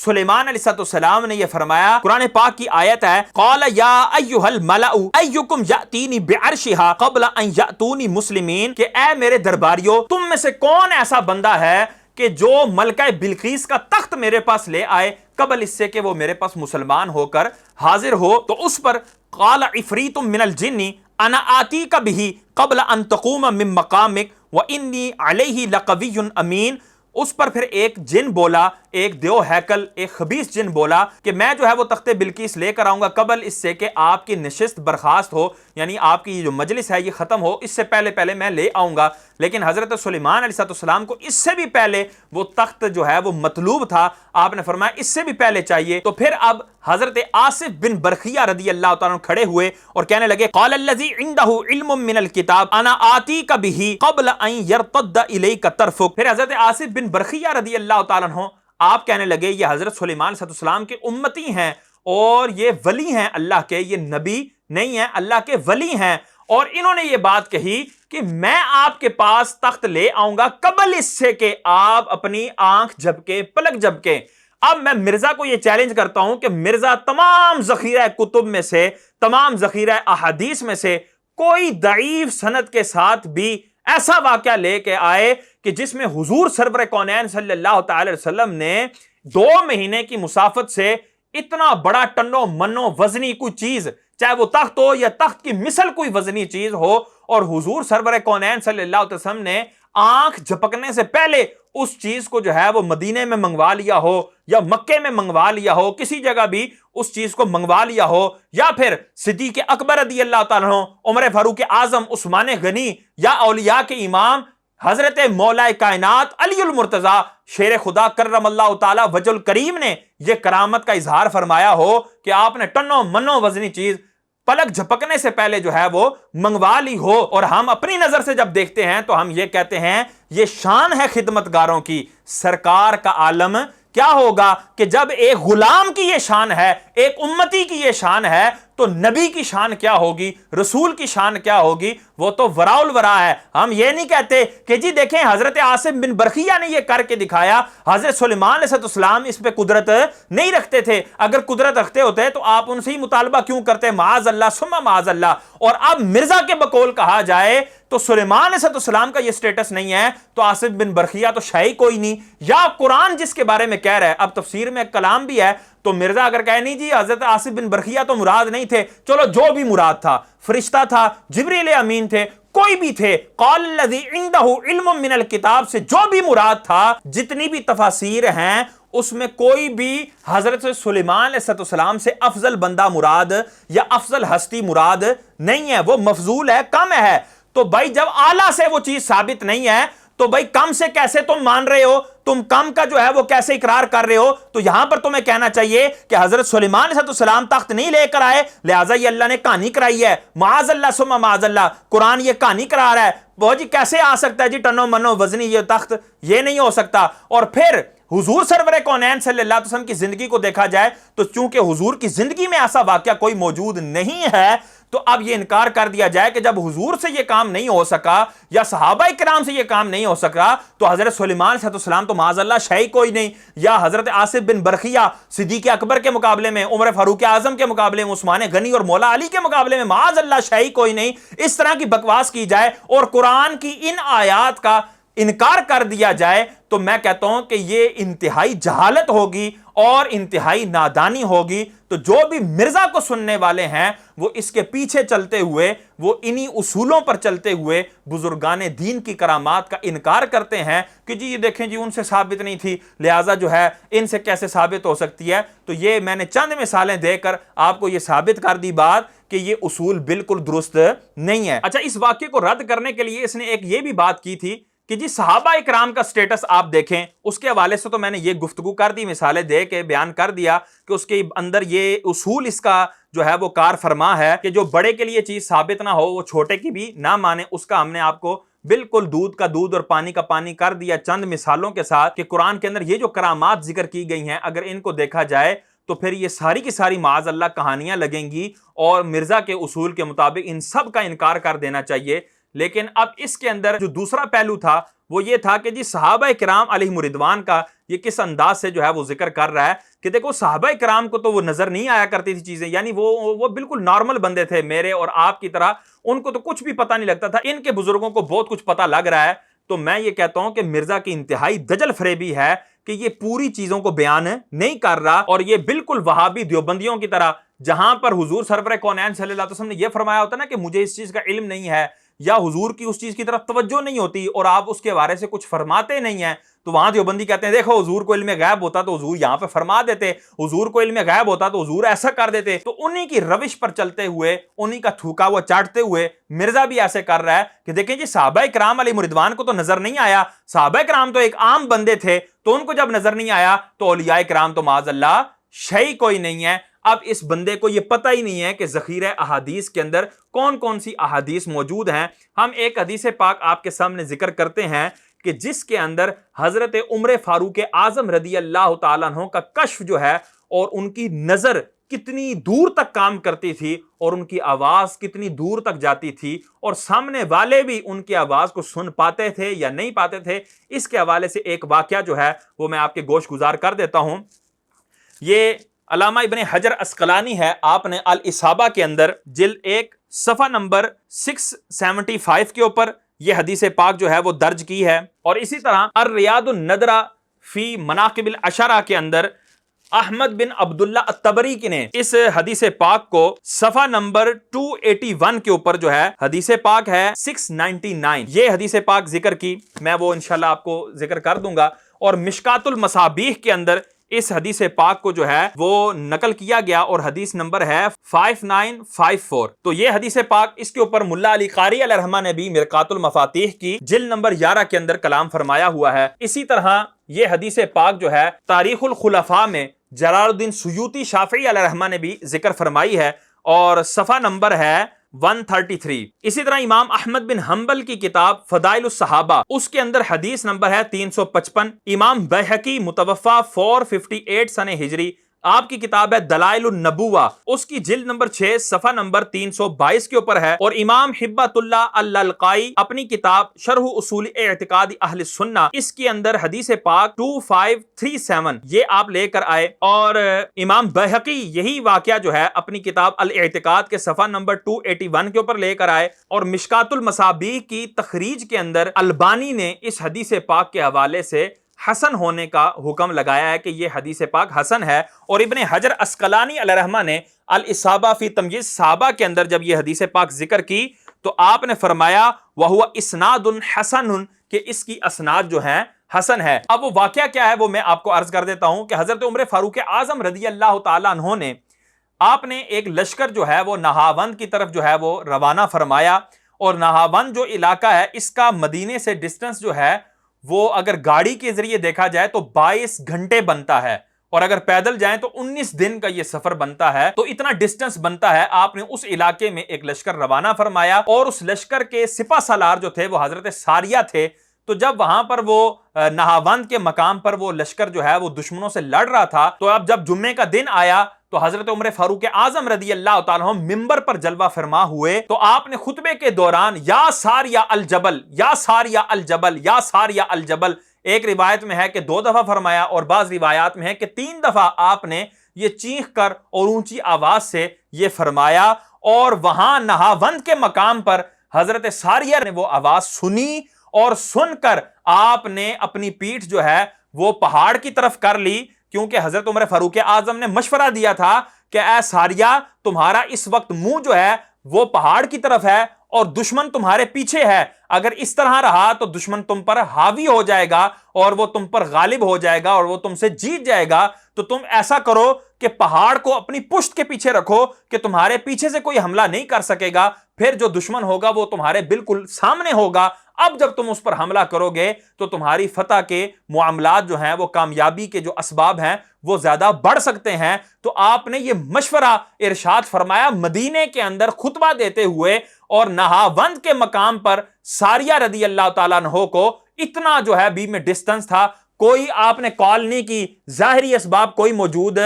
سلیمان علیہ السلام نے یہ فرمایا، قرآن پاک کی آیت ہے قال یا ایھا الملأ ایکم یاتینی بعرشھا قبل ان یاتونی مسلمین، کہ اے میرے درباریوں تم میں سے کون ایسا بندہ ہے کہ جو ملکہ بلقیس کا تخت میرے پاس لے آئے قبل اس سے کہ وہ میرے پاس مسلمان ہو کر حاضر ہو؟ تو اس پر قال عفریت من الجن انا آتیک بہ قبل ان تقوم من مقامک وانی علیہ لقوی امین۔ اس پر پھر ایک جن بولا، ایک دیو ہیکل، ایک خبیث جن بولا کہ میں جو ہے وہ تخت بلقیس لے کر آؤں گا قبل اس سے کہ آپ کی نشست برخاست ہو، یعنی آپ کی جو مجلس ہے یہ ختم ہو، اس سے پہلے میں لے آؤں گا۔ لیکن حضرت سلیمان علیہ السلام کو اس سے بھی پہلے وہ تخت جو ہے وہ مطلوب تھا، آپ نے فرمایا اس سے بھی پہلے چاہیے۔ تو پھر اب حضرت آصف بن برخیہ رضی اللہ تعالیٰ عنہ کھڑے ہوئے اور کہنے لگے قال الذی عندہ علم من الکتاب انا آتیک بہ قبل ان یرتد الیک طرفک۔ پھر حضرت آصف بن برخیہ رضی اللہ تعالیٰ عنہ آپ کہنے لگے یہ حضرت سلیمان علیہ السلام کے امتی ہیں اور یہ ولی ہیں اللہ کے، یہ نبی نہیں ہیں، اللہ کے ولی ہیں، اور انہوں نے یہ بات کہی کہ میں آپ کے پاس تخت لے آؤں گا قبل اس سے کہ آپ اپنی آنکھ جھپکے، پلک جھپکے۔ اب میں مرزا کو یہ چیلنج کرتا ہوں کہ مرزا تمام ذخیرہ کتب میں سے، تمام ذخیرہ احادیث میں سے کوئی ضعیف سند کے ساتھ بھی ایسا واقعہ لے کے آئے کہ جس میں حضور سرور کونین صلی اللہ تعالی وسلم نے 2 مہینے کی مسافت سے اتنا بڑا ٹنو منو وزنی کوئی چیز، چاہے وہ تخت ہو یا تخت کی مثل کوئی وزنی چیز ہو، اور حضور سرور کونین صلی اللہ علیہ وسلم نے آنکھ جھپکنے سے پہلے اس چیز کو جو ہے وہ مدینے میں منگوا لیا ہو یا مکے میں منگوا لیا ہو، کسی جگہ بھی اس چیز کو منگوا لیا ہو، یا پھر صدیق اکبر رضی اللہ تعالیٰ عنہ، عمر فاروق اعظم، عثمان غنی، یا اولیاء کے امام حضرت مولا کائنات علی المرتضیٰ شیر خدا کرم اللہ تعالی وجہ الکریم نے یہ کرامت کا اظہار فرمایا ہو کہ آپ نے ٹنو منو وزنی چیز پلک جھپکنے سے پہلے جو ہے وہ منگوا لی ہو، اور ہم اپنی نظر سے جب دیکھتے ہیں تو ہم یہ کہتے ہیں یہ شان ہے خدمتگاروں کی۔ سرکار کا عالم کیا ہوگا کہ جب ایک غلام کی یہ شان ہے، ایک امتی کی یہ شان ہے، تو نبی کی شان کیا ہوگی, رسول کی شان کیا ہوگی, وہ تو وراء الورا ہے. ہم یہ نہیں کہتے کہ جی دیکھیں حضرت عاصم بن برقیہ نے یہ کر کے دکھایا, حضرت سلیمان علیہ السلام اس پہ قدرت نہیں رکھتے تھے, اگر قدرت رکھتے ہوتے تو آپ ان سے ہی مطالبہ کیوں کرتے, معاذ اللہ ثم معاذ اللہ. اور اب مرزا کے بقول کہا جائے تو سلیمان علیہ السلام کا یہ سٹیٹس نہیں ہے تو عاصم بن برقیہ تو شاہی کوئی نہیں, یا قرآن جس کے بارے میں کہہ رہا ہے. اب تفسیر میں کلام بھی ہے, تو مرزا اگر کہے نہیں جی حضرت عاصم بن برقیہ تو مراد نہیں تھے, چلو جو بھی مراد تھا, فرشتہ تھا, جبریل امین تھے, کوئی بھی تھے, قال الذی عندہ علم من الکتاب سے جو بھی مراد تھا, جتنی بھی تفاسیر ہیں اس میں کوئی بھی حضرت سلیمان علیہ السلام سے افضل بندہ مراد یا افضل ہستی مراد نہیں ہے, وہ مفضول ہے, کم ہے. تو بھائی جب اعلیٰ سے وہ چیز ثابت نہیں ہے تو بھائی کم سے کیسے تم مان رہے ہو, تم کم کا جو ہے وہ کیسے اقرار کر رہے ہو. تو یہاں پر تمہیں کہنا چاہیے کہ حضرت سلیمان علیہ السلام تخت نہیں لے کر آئے, لہٰذا یہ اللہ نے کہانی کرائی ہے, معاذ اللہ ثم معاذ اللہ, قرآن یہ کہانی کرا رہا ہے. وہ جی کیسے آ سکتا ہے جی ٹنو منو وزنی یہ تخت, یہ نہیں ہو سکتا. اور پھر حضور سرور کونین صلی اللہ علیہ وسلم کی زندگی کو دیکھا جائے تو چونکہ حضور کی زندگی میں ایسا واقعہ کوئی موجود نہیں ہے, تو اب یہ انکار کر دیا جائے کہ جب حضور سے یہ کام نہیں ہو سکا یا صحابہ کرام سے یہ کام نہیں ہو سکا تو حضرت سلیمان علیہ السلام تو معاذ اللہ شاہی کوئی نہیں, یا حضرت عاصم بن برقیہ صدیق اکبر کے مقابلے میں, عمر فاروق اعظم کے مقابلے میں, عثمان غنی اور مولا علی کے مقابلے میں معاذ اللہ شاہی کوئی نہیں. اس طرح کی بکواس کی جائے اور قرآن کی ان آیات کا انکار کر دیا جائے تو میں کہتا ہوں کہ یہ انتہائی جہالت ہوگی اور انتہائی نادانی ہوگی. تو جو بھی مرزا کو سننے والے ہیں وہ اس کے پیچھے چلتے ہوئے, وہ انہی اصولوں پر چلتے ہوئے بزرگان دین کی کرامات کا انکار کرتے ہیں کہ جی یہ دیکھیں جی ان سے ثابت نہیں تھی, لہٰذا جو ہے ان سے کیسے ثابت ہو سکتی ہے. تو یہ میں نے چند مثالیں دے کر آپ کو یہ ثابت کر دی بات کہ یہ اصول بالکل درست نہیں ہے. اچھا, اس واقعے کو رد کرنے کے لیے اس نے ایک یہ بھی بات کی تھی کہ جی صحابہ اکرام کا سٹیٹس آپ دیکھیں, اس کے حوالے سے تو میں نے یہ گفتگو کر دی, مثالیں دے کے بیان کر دیا کہ اس کے اندر یہ اصول اس کا جو ہے وہ کار فرما ہے کہ جو بڑے کے لیے چیز ثابت نہ ہو وہ چھوٹے کی بھی نہ مانے. اس کا ہم نے آپ کو بالکل دودھ کا دودھ اور پانی کا پانی کر دیا چند مثالوں کے ساتھ کہ قرآن کے اندر یہ جو کرامات ذکر کی گئی ہیں اگر ان کو دیکھا جائے تو پھر یہ ساری کی ساری معاذ اللہ کہانیاں لگیں گی, اور مرزا کے اصول کے مطابق ان سب کا انکار کر دینا چاہیے. لیکن اب اس کے اندر جو دوسرا پہلو تھا وہ یہ تھا کہ جی صحابہ کرام علیہم رضوان کا یہ کس انداز سے جو ہے وہ ذکر کر رہا ہے کہ دیکھو صحابہ کرام کو تو وہ نظر نہیں آیا کرتی تھی چیزیں, یعنی وہ بالکل نارمل بندے تھے میرے اور آپ کی طرح, ان کو تو کچھ بھی پتہ نہیں لگتا تھا. ان کے بزرگوں کو بہت کچھ پتہ لگ رہا ہے. تو میں یہ کہتا ہوں کہ مرزا کی انتہائی دجل فریبی ہے کہ یہ پوری چیزوں کو بیان نہیں کر رہا, اور یہ بالکل وہابی دیوبندیوں کی طرح, جہاں پر حضور سرور کونین صلی اللہ علیہ وسلم نے یہ فرمایا ہوتا نا کہ مجھے اس چیز کا علم نہیں ہے یا حضور کی اس چیز کی طرف توجہ نہیں ہوتی اور آپ اس کے بارے سے کچھ فرماتے نہیں ہیں, تو وہاں دیوبندی کہتے ہیں دیکھو حضور کو علم غیب ہوتا تو حضور یہاں پہ فرما دیتے, حضور کو علم غیب ہوتا تو حضور ایسا کر دیتے. تو انہی کی روش پر چلتے ہوئے, انہی کا تھوکا وہ چاٹتے ہوئے مرزا بھی ایسے کر رہا ہے کہ دیکھیں جی صحابہ کرام علیہم رضوان کو تو نظر نہیں آیا, صحابہ کرام تو ایک عام بندے تھے, تو ان کو جب نظر نہیں آیا تو اولیاء کرام تو معاذ اللہ شیء کوئی نہیں ہے. اب اس بندے کو یہ پتہ ہی نہیں ہے کہ ذخیرہ احادیث کے اندر کون کون سی احادیث موجود ہیں. ہم ایک حدیث پاک آپ کے سامنے ذکر کرتے ہیں کہ جس کے اندر حضرت عمر فاروق اعظم رضی اللہ تعالیٰ عنہ کا کشف جو ہے, اور ان کی نظر کتنی دور تک کام کرتی تھی اور ان کی آواز کتنی دور تک جاتی تھی, اور سامنے والے بھی ان کی آواز کو سن پاتے تھے یا نہیں پاتے تھے. اس کے حوالے سے ایک واقعہ جو ہے وہ میں آپ کے گوش گزار کر دیتا ہوں. یہ علامہ ابن حجر اسقلانی ہے, آپ نے الاصابہ کے اندر جلد 1 صفحہ نمبر 675 کے اوپر یہ حدیث پاک جو ہے وہ درج کی ہے. اور اسی طرح الریاض النادرہ فی مناقب العشرہ کے اندر احمد بن عبداللہ الطبری کی نے اس حدیث پاک کو صفحہ نمبر 281 کے اوپر جو ہے حدیث پاک ہے 699, یہ حدیث پاک ذکر کی, میں وہ انشاءاللہ آپ کو ذکر کر دوں گا. اور مشکات المصابیح کے اندر اس حدیث پاک کو جو ہے وہ نقل کیا گیا اور حدیث نمبر ہے 5954. تو یہ حدیث پاک, اس کے اوپر ملا علی قاری علیہ الرحمہ نے بھی مرقات المفاتیح کی جلد نمبر 11 کے اندر کلام فرمایا ہوا ہے. اسی طرح یہ حدیث پاک جو ہے تاریخ الخلفاء میں جلال الدین سیوطی شافعی علیہ الرحمہ نے بھی ذکر فرمائی ہے, اور صفحہ نمبر ہے 133. اسی طرح امام احمد بن حنبل کی کتاب فضائل الصحابہ, اس کے اندر حدیث نمبر ہے 355. امام بیہقی متوفا 458 سنہ ہجری آپ کی کتاب ہے دلائل النبوہ، اس کی جلد نمبر 6 صفحہ نمبر 322 کے اوپر ہے، اور امام ہبت اللہ اللالقائی اپنی کتاب شرح اصول اعتقاد اہل سنہ، اس کے اندر حدیث پاک 2537 یہ آپ لے کر آئے، اور امام بہقی یہی واقعہ جو ہے اپنی کتاب الاعتقاد کے صفحہ نمبر 281 کے اوپر لے کر آئے، اور مشکات المصابیح کی تخریج کے اندر البانی نے اس حدیث پاک کے حوالے سے حسن ہونے کا حکم لگایا ہے کہ یہ حدیث پاک حسن ہے، اور ابن حجر عسقلانی علیہ رحمہ نے الاصابہ فی تمییز صحابہ کے اندر جب یہ حدیث پاک ذکر کی تو آپ نے فرمایا وَهُوَ إِسْنَادٌ حَسَنٌ کہ اس کی اسناد جو ہیں حسن ہے۔ اب وہ واقعہ کیا ہے وہ میں آپ کو عرض کر دیتا ہوں کہ حضرت عمر فاروق اعظم رضی اللہ تعالیٰ عنہ نے آپ نے ایک لشکر جو ہے وہ نہاوند کی طرف جو ہے وہ روانہ فرمایا، اور نہاوند جو علاقہ ہے اس کا مدینے سے ڈسٹنس جو ہے وہ اگر گاڑی کے ذریعے دیکھا جائے تو 22 گھنٹے بنتا ہے، اور اگر پیدل جائیں تو 19 دن کا یہ سفر بنتا ہے، تو اتنا ڈسٹنس بنتا ہے۔ آپ نے اس علاقے میں ایک لشکر روانہ فرمایا، اور اس لشکر کے سپہ سالار جو تھے وہ حضرت ساریہ تھے، تو جب وہاں پر وہ نہاوند کے مقام پر وہ لشکر جو ہے وہ دشمنوں سے لڑ رہا تھا، تو اب جب جمعے کا دن آیا تو حضرت عمر فاروق اعظم رضی اللہ تعالیٰ عنہ ممبر پر جلوہ فرما ہوئے، تو آپ نے خطبے کے دوران یا ساریہ الجبل یا ساریہ الجبل یا ساریہ الجبل، ایک روایت میں ہے کہ 2 دفعہ فرمایا، اور بعض روایات میں ہے کہ 3 دفعہ آپ نے یہ چیخ کر اور اونچی آواز سے یہ فرمایا، اور وہاں نہاوند کے مقام پر حضرت ساریہ نے وہ آواز سنی، اور سن کر آپ نے اپنی پیٹھ جو ہے وہ پہاڑ کی طرف کر لی، کیونکہ حضرت عمر فاروق اعظم نے مشورہ دیا تھا کہ اے ساریہ تمہارا اس وقت منہ جو ہے وہ پہاڑ کی طرف ہے اور دشمن تمہارے پیچھے ہے، اگر اس طرح رہا تو دشمن تم پر حاوی ہو جائے گا اور وہ تم پر غالب ہو جائے گا اور وہ تم سے جیت جائے گا، تو تم ایسا کرو کہ پہاڑ کو اپنی پشت کے پیچھے رکھو کہ تمہارے پیچھے سے کوئی حملہ نہیں کر سکے گا، پھر جو دشمن ہوگا وہ تمہارے بالکل سامنے ہوگا، اب جب تم اس پر حملہ کرو گے تو تمہاری فتح کے معاملات جو ہیں وہ کامیابی کے جو اسباب ہیں وہ زیادہ بڑھ سکتے ہیں۔ تو آپ نے یہ مشورہ ارشاد فرمایا مدینے کے اندر خطبہ دیتے ہوئے، اور نہاوند کے مقام پر ساریہ رضی اللہ تعالیٰ عنہ کو اتنا جو ہے بیچ میں ڈسٹنس تھا، کوئی آپ نے کال نہیں کی، ظاہری اسباب کوئی موجود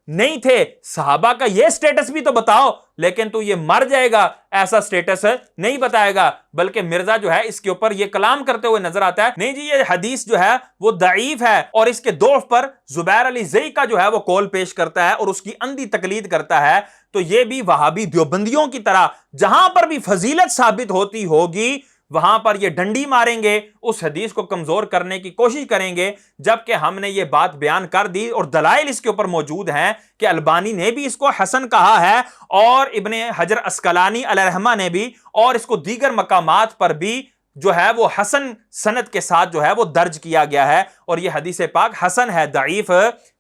نہیں تھے، صحابہ کا یہ سٹیٹس بھی تو بتاؤ، لیکن تو یہ مر جائے گا ایسا سٹیٹس نہیں بتائے گا، بلکہ مرزا جو ہے اس کے اوپر یہ کلام کرتے ہوئے نظر آتا ہے نہیں جی یہ حدیث جو ہے وہ ضعیف ہے، اور اس کے ضعف پر زبیر علی زئی کا جو ہے وہ قول پیش کرتا ہے اور اس کی اندھی تقلید کرتا ہے۔ تو یہ بھی وہابی دیوبندیوں کی طرح جہاں پر بھی فضیلت ثابت ہوتی ہوگی وہاں پر یہ ڈنڈی ماریں گے، اس حدیث کو کمزور کرنے کی کوشش کریں گے، جبکہ ہم نے یہ بات بیان کر دی اور دلائل اس کے اوپر موجود ہیں کہ البانی نے بھی اس کو حسن کہا ہے، اور ابن حجر عسقلانی علیہ رحمہ نے بھی، اور اس کو دیگر مقامات پر بھی جو ہے وہ حسن سند کے ساتھ جو ہے وہ درج کیا گیا ہے، اور یہ حدیث پاک حسن ہے، ضعیف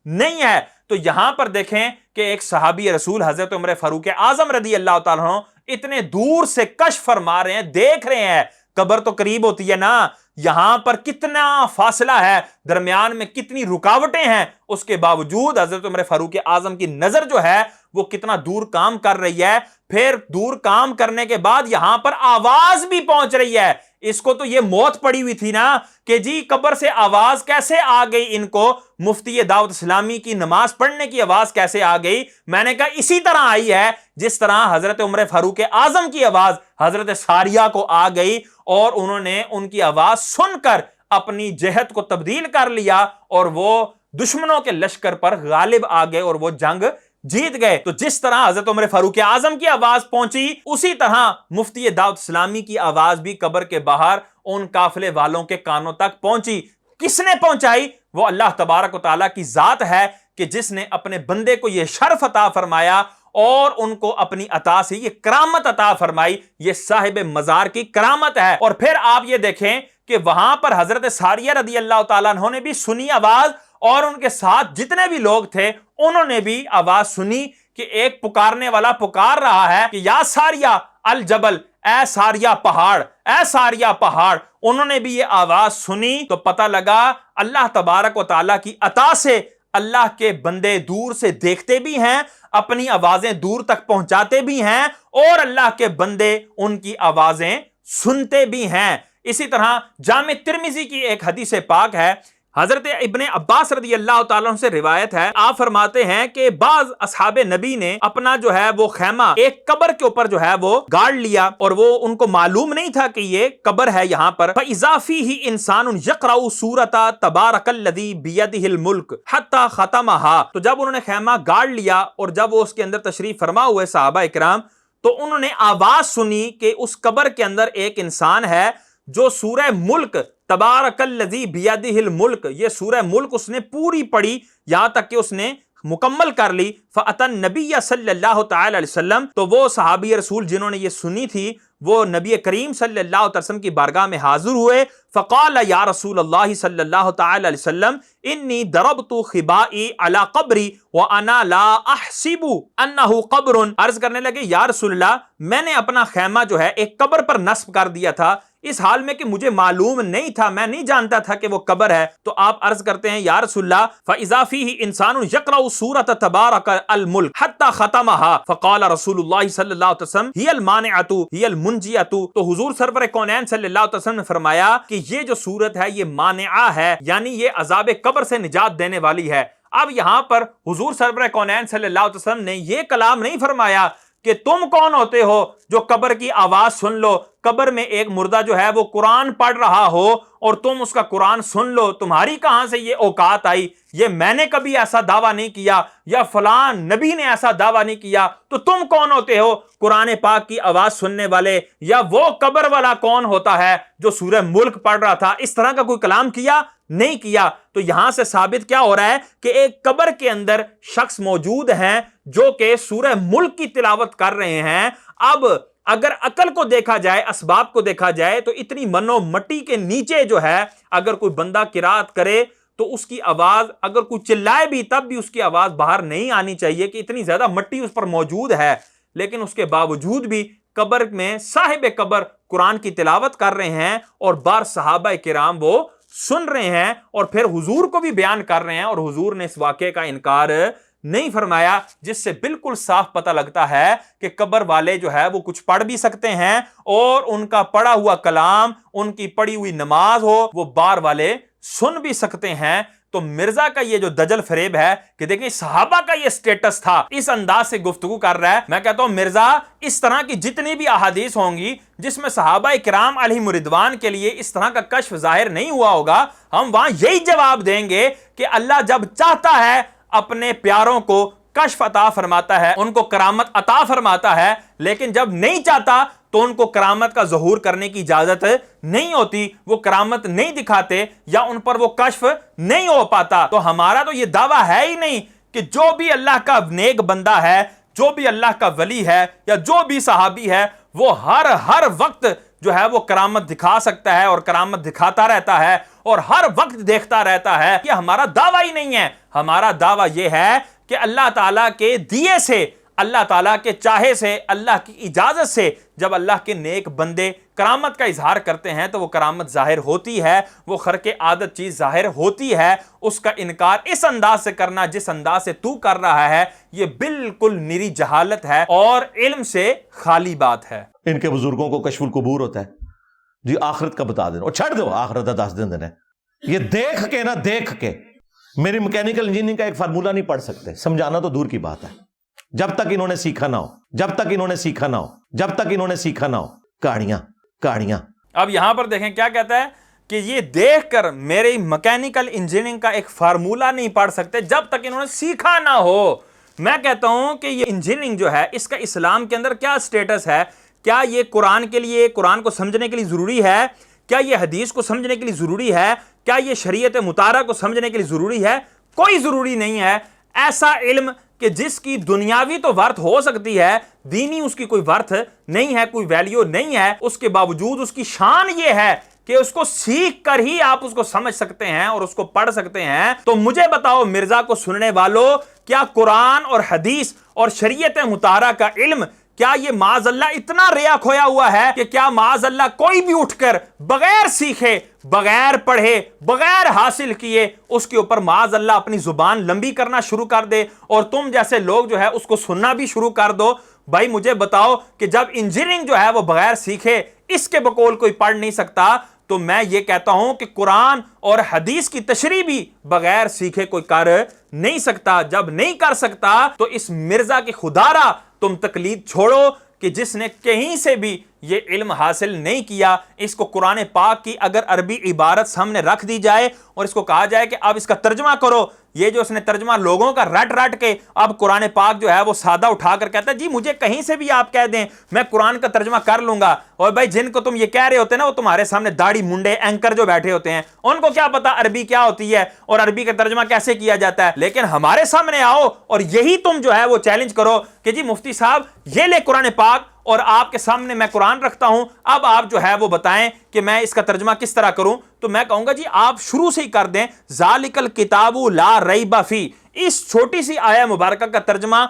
نہیں ہے۔ تو یہاں پر دیکھیں کہ ایک صحابی رسول حضرت عمر فاروق اعظم رضی اللہ تعالیٰ عنہ اتنے دور سے کشف فرما رہے ہیں، دیکھ رہے ہیں، قبر تو قریب ہوتی ہے نا، یہاں پر کتنا فاصلہ ہے، درمیان میں کتنی رکاوٹیں ہیں، اس کے باوجود حضرت عمر فاروق اعظم کی نظر جو ہے وہ کتنا دور کام کر رہی ہے، پھر دور کام کرنے کے بعد یہاں پر آواز بھی پہنچ رہی ہے۔ اس کو تو یہ موت پڑی ہوئی تھی نا کہ جی قبر سے آواز کیسے آ گئی، ان کو مفتی دعوت اسلامی کی نماز پڑھنے کی آواز کیسے آ گئی؟ میں نے کہا اسی طرح آئی ہے جس طرح حضرت عمر فاروق اعظم کی آواز حضرت ساریہ کو آ گئی، اور انہوں نے ان کی آواز سن کر اپنی جہت کو تبدیل کر لیا اور وہ دشمنوں کے لشکر پر غالب آ گئے اور وہ جنگ جیت گئے۔ تو جس طرح حضرت عمر فاروق اعظم کی آواز پہنچی، اسی طرح مفتی دعوت اسلامی کی آواز بھی قبر کے باہر ان قافلے والوں کے کانوں تک پہنچی۔ کس نے پہنچائی؟ وہ اللہ تبارک و تعالیٰ کی ذات ہے کہ جس نے اپنے بندے کو یہ شرف عطا فرمایا اور ان کو اپنی عطا سے یہ کرامت عطا فرمائی، یہ صاحب مزار کی کرامت ہے۔ اور پھر آپ یہ دیکھیں کہ وہاں پر حضرت ساریہ رضی اللہ تعالیٰ عنہ نے بھی سنی آواز، اور ان کے ساتھ جتنے بھی لوگ تھے انہوں نے بھی آواز سنی کہ ایک پکارنے والا پکار رہا ہے کہ یا ساریہ الجبل، اے ساریہ پہاڑ، اے ساریہ پہاڑ۔ انہوں نے بھی یہ آواز سنی تو پتہ لگا اللہ تبارک و تعالیٰ کی عطا سے اللہ کے بندے دور سے دیکھتے بھی ہیں، اپنی آوازیں دور تک پہنچاتے بھی ہیں، اور اللہ کے بندے ان کی آوازیں سنتے بھی ہیں۔ اسی طرح جامع ترمذی کی ایک حدیث پاک ہے حضرت ابن عباس رضی اللہ تعالیٰ عنہ سے روایت ہے، آپ فرماتے ہیں کہ بعض اصحاب نبی نے اپنا جو ہے وہ خیمہ ایک قبر کے اوپر جو ہے وہ گاڑ لیا، اور وہ ان کو معلوم نہیں تھا کہ یہ قبر ہے یہاں پر۔ فَإِذَا فِيهِ إِنسَانٌ يَقْرَأُ سُورَةَ تَبَارَكَ الَّذِي بِيَدِهِ الْمُلْكُ حَتَّى خَتَمَهَا، تو جب انہوں نے خیمہ گاڑ لیا اور جب وہ اس کے اندر تشریف فرما ہوئے صحابہ اکرام، تو انہوں نے آواز سنی کہ اس قبر کے اندر ایک انسان ہے جو سورہ ملک تبارک الذی بیدہ الملک، یہ سورہ ملک اس نے پوری پڑھی یہاں تک کہ اس نے مکمل کر لی۔ فَأَتَى النَّبِيَّ صلی اللہ تعالی علیہ وسلم، تو وہ صحابی رسول جنہوں نے یہ سنی تھی وہ نبی کریم صلی اللہ علیہ وسلم کی بارگاہ میں حاضر ہوئے۔ فقال یا رسول اللہ صلی اللہ تعالی علیہ وسلم انی ضربت خبائی علی قبری وانا لا احسب انہ قبر، عرض کرنے لگے یا رسول اللہ میں نے اپنا خیمہ جو ہے ایک قبر پر نصب کر دیا تھا، اس حال میں کہ مجھے معلوم نہیں تھا، میں نہیں جانتا تھا کہ وہ قبر ہے۔ تو آپ عرض کرتے ہیں یا رسول اللہ فَإِذَا فِيهِ إِنسَانٌ يَقْرَأُ سُورَةَ تَبَارَكَ الْمُلْكُ حَتَّى خَتَمَهَا فَقَالَ رسول اللہ صلی اللہ علیہ وسلم هِيَ الْمَانِعَةُ هِيَ الْمُنْجِيَةُ، تو حضور سرور کونین صلی اللہ علیہ وسلم نے فرمایا کہ یہ جو سورت ہے یہ مانعہ ہے، یعنی یہ عذاب قبر سے نجات دینے والی ہے۔ اب یہاں پر حضور سرور کونین صلی اللہ علیہ وسلم نے یہ کلام نہیں فرمایا کہ تم کون ہوتے ہو جو قبر کی آواز سن لو، قبر میں ایک مردہ جو ہے وہ قرآن پڑھ رہا ہو اور تم اس کا قرآن سن لو، تمہاری کہاں سے یہ اوقات آئی، یہ میں نے کبھی ایسا دعویٰ نہیں کیا یا فلاں نبی نے ایسا دعویٰ نہیں کیا، تو تم کون ہوتے ہو قرآن پاک کی آواز سننے والے، یا وہ قبر والا کون ہوتا ہے جو سورہ ملک پڑھ رہا تھا، اس طرح کا کوئی کلام کیا نہیں کیا۔ تو یہاں سے ثابت کیا ہو رہا ہے کہ ایک قبر کے اندر شخص موجود ہیں جو کہ سورہ ملک کی تلاوت کر رہے ہیں۔ اب اگر عقل کو دیکھا جائے، اسباب کو دیکھا جائے، تو اتنی منو مٹی کے نیچے جو ہے اگر کوئی بندہ قرات کرے تو اس کی آواز اگر کوئی چلائے بھی تب بھی اس کی آواز باہر نہیں آنی چاہیے کہ اتنی زیادہ مٹی اس پر موجود ہے، لیکن اس کے باوجود بھی قبر میں صاحب قبر قرآن کی تلاوت کر رہے ہیں اور بار صحابہ کرام وہ سن رہے ہیں اور پھر حضور کو بھی بیان کر رہے ہیں، اور حضور نے اس واقعے کا انکار نہیں فرمایا، جس سے بالکل صاف پتہ لگتا ہے کہ قبر والے جو ہے وہ کچھ پڑھ بھی سکتے ہیں اور ان کا پڑھا ہوا کلام، ان کی پڑھی ہوئی نماز ہو وہ بار والے سن بھی سکتے ہیں۔ تو مرزا کا یہ جو دجل فریب ہے کہ دیکھیں صحابہ کا یہ سٹیٹس تھا، اس انداز سے گفتگو کر رہا ہے، میں کہتا ہوں مرزا اس طرح کی جتنی بھی احادیث ہوں گی جس میں صحابہ کرام علیہم رضوان کے لیے اس طرح کا کشف ظاہر نہیں ہوا ہوگا، ہم وہاں یہی جواب دیں گے کہ اللہ جب چاہتا ہے اپنے پیاروں کو کشف عطا فرماتا ہے، ان کو کرامت عطا فرماتا ہے، لیکن جب نہیں چاہتا تو ان کو کرامت کا ظہور کرنے کی اجازت نہیں ہوتی، وہ کرامت نہیں دکھاتے یا ان پر وہ کشف نہیں ہو پاتا۔ تو ہمارا تو یہ دعویٰ ہے ہی نہیں کہ جو بھی اللہ کا نیک بندہ ہے، جو بھی اللہ کا ولی ہے یا جو بھی صحابی ہے، وہ ہر وقت جو ہے وہ کرامت دکھا سکتا ہے اور کرامت دکھاتا رہتا ہے اور ہر وقت دیکھتا رہتا ہے۔ یہ ہمارا دعویٰ ہی نہیں ہے، ہمارا دعویٰ یہ ہے کہ اللہ تعالیٰ کے دیے سے، اللہ تعالیٰ کے چاہے سے، اللہ کی اجازت سے جب اللہ کے نیک بندے کرامت کا اظہار کرتے ہیں تو وہ کرامت ظاہر ہوتی ہے، وہ خرق عادت چیز ظاہر ہوتی ہے۔ اس کا انکار اس انداز سے کرنا جس انداز سے تو کر رہا ہے، یہ بالکل نری جہالت ہے اور علم سے خالی بات ہے۔ ان کے بزرگوں کو کشف القبور ہوتا ہے جی، آخرت کا بتا دینا، اور چھڑ دو آخرت کا 10 دن دینا، یہ دیکھ کے نا، دیکھ کے میری میکینیکل انجینئرنگ کا ایک فارمولہ نہیں پڑھ سکتے، سمجھانا تو دور کی بات ہے، جب تک انہوں نے سیکھا نہ ہو، جب تک انہوں نے سیکھا نہ ہو، جب تک انہوں نے سیکھا نہ ہو، کہانیاں۔ اب یہاں پر دیکھیں کیا کہتا ہے کہ یہ دیکھ کر میری میکینیکل انجینئرنگ کا ایک فارمولہ نہیں پڑھ سکتے جب تک انہوں نے سیکھا نہ ہو۔ میں کہتا ہوں کہ یہ انجینئرنگ جو ہے اس کا اسلام کے اندر کیا سٹیٹس ہے؟ کیا یہ قرآن کے لیے، قرآن کو سمجھنے کے لیے ضروری ہے؟ کیا یہ حدیث کو سمجھنے کے لیے ضروری ہے؟ کیا یہ شریعت مطہرہ کو سمجھنے کے لیے ضروری ہے؟ کوئی ضروری نہیں ہے۔ ایسا علم کہ جس کی دنیاوی تو ورتھ ہو سکتی ہے، دینی اس کی کوئی ورتھ نہیں ہے، کوئی ویلیو نہیں ہے، اس کے باوجود اس کی شان یہ ہے کہ اس کو سیکھ کر ہی آپ اس کو سمجھ سکتے ہیں اور اس کو پڑھ سکتے ہیں۔ تو مجھے بتاؤ مرزا کو سننے والوں، کیا قرآن اور حدیث اور شریعت مطہرہ کا علم کیا یہ معاذ اللہ اتنا ریا کھویا ہوا ہے کہ کیا معاذ اللہ کوئی بھی اٹھ کر بغیر سیکھے، بغیر پڑھے، بغیر حاصل کیے اس کے اوپر معاذ اللہ اپنی زبان لمبی کرنا شروع کر دے اور تم جیسے لوگ جو ہے اس کو سننا بھی شروع کر دو؟ بھائی مجھے بتاؤ کہ جب انجینئرنگ جو ہے وہ بغیر سیکھے، اس کے بقول کوئی پڑھ نہیں سکتا، تو میں یہ کہتا ہوں کہ قرآن اور حدیث کی تشریح بھی بغیر سیکھے کوئی کر نہیں سکتا. جب نہیں کر سکتا تو اس مرزا کی خدارا تم تقلید چھوڑو کہ جس نے کہیں سے بھی یہ علم حاصل نہیں کیا. اس کو قرآن پاک کی اگر عربی عبارت سامنے رکھ دی جائے اور اس کو کہا جائے کہ اب اس کا ترجمہ کرو, یہ جو اس نے ترجمہ لوگوں کا رٹ رٹ کے اب قرآن پاک جو ہے وہ سادہ اٹھا کر کہتا ہے جی مجھے کہیں سے بھی آپ کہہ دیں میں قرآن کا ترجمہ کر لوں گا. اور بھائی جن کو تم یہ کہہ رہے ہوتے ہیں نا وہ تمہارے سامنے داڑھی منڈے اینکر جو بیٹھے ہوتے ہیں, ان کو کیا پتا عربی کیا ہوتی ہے اور عربی کا ترجمہ کیسے کیا جاتا ہے. لیکن ہمارے سامنے آؤ اور یہی تم جو ہے وہ چیلنج کرو کہ جی مفتی صاحب یہ لے قرآن پاک اور آپ کے سامنے میں قرآن رکھتا ہوں, اب آپ جو ہے وہ بتائیں کہ میں اس کا ترجمہ کس طرح کروں. تو میں کہوں گا جی آپ شروع سے ہی کر دیں ذالک الکتاب لا ریب فیہ. اس چھوٹی سی آیہ مبارکہ کا ترجمہ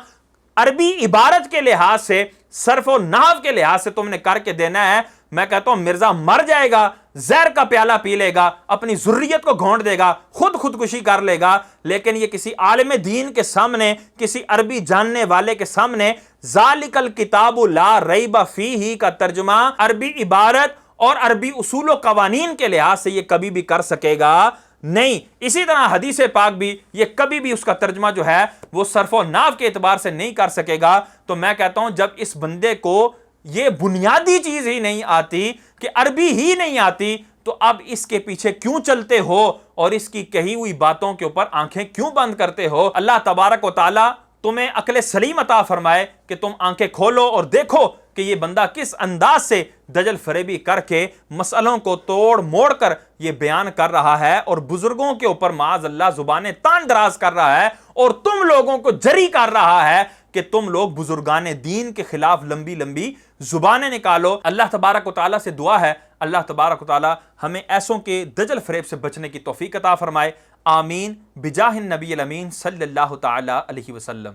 عربی عبارت کے لحاظ سے, صرف و نحو کے لحاظ سے تم نے کر کے دینا ہے. میں کہتا ہوں مرزا مر جائے گا, زہر کا پیالہ پی لے گا, اپنی ذریت کو گھونٹ دے گا, خودکشی کر لے گا, لیکن یہ کسی عالم دین کے سامنے, کسی عربی جاننے والے کے سامنے ذالک الکتاب لا ریب فیہ کا ترجمہ عربی عبارت اور عربی اصول و قوانین کے لحاظ سے یہ کبھی بھی کر سکے گا نہیں. اسی طرح حدیث پاک بھی یہ کبھی بھی اس کا ترجمہ جو ہے وہ صرف و نحو کے اعتبار سے نہیں کر سکے گا. تو میں کہتا ہوں جب اس بندے کو یہ بنیادی چیز ہی نہیں آتی کہ عربی ہی نہیں آتی, تو اب اس کے پیچھے کیوں چلتے ہو اور اس کی کہی ہوئی باتوں کے اوپر آنکھیں کیوں بند کرتے ہو. اللہ تبارک و تعالی تمہیں عقل سلیم عطا فرمائے کہ تم آنکھیں کھولو اور دیکھو کہ یہ بندہ کس انداز سے دجل فریبی کر کے مسئلوں کو توڑ موڑ کر یہ بیان کر رہا ہے اور بزرگوں کے اوپر معاذ اللہ زبانیں تان دراز کر رہا ہے اور تم لوگوں کو جری کر رہا ہے کہ تم لوگ بزرگان دین کے خلاف لمبی لمبی زبانیں نکالو. اللہ تبارک و تعالیٰ سے دعا ہے اللہ تبارک و تعالیٰ ہمیں ایسوں کے دجل فریب سے بچنے کی توفیق عطا فرمائے. آمین بجاہ النبی الامین صلی اللہ تعالی علیہ وسلم.